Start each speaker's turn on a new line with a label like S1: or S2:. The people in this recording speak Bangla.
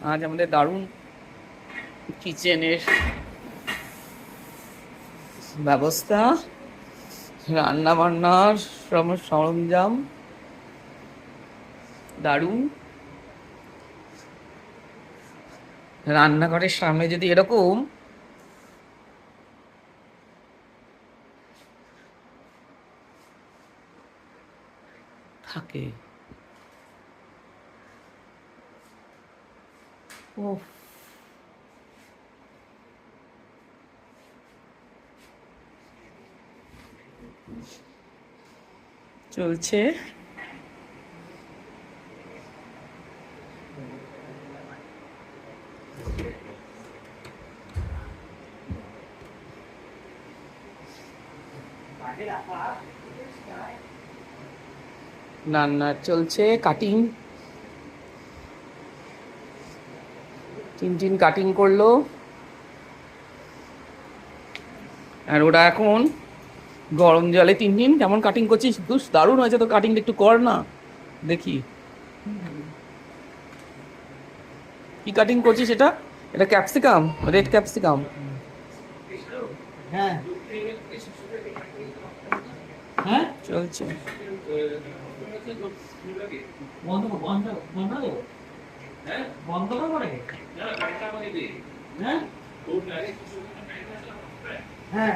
S1: আজ আমাদের দারুণ কিচেনের ব্যবস্থা, রান্না বান্নার সরঞ্জাম দারুণ। রান্নাঘরের সামনে যদি এরকম থাকে, ও চলছে। রান্না চলছে, কাটিং, টিন কাটিং করলো। আর ওরা এখন গরম জলে টিন কেমন কাটিং করছিস, দারুণ হয়েছে তো কাটিংটা, একটু কর না দেখি কি কাটিং করছিস। এটা এটা ক্যাপসিকাম, রেড ক্যাপসিকাম।
S2: হ্যাঁ হ্যাঁ
S1: চলছে।
S2: বন্ধ বন্ধ বন্ধ হ্যাঁ বন্ধ করে হ্যাঁ হ্যাঁ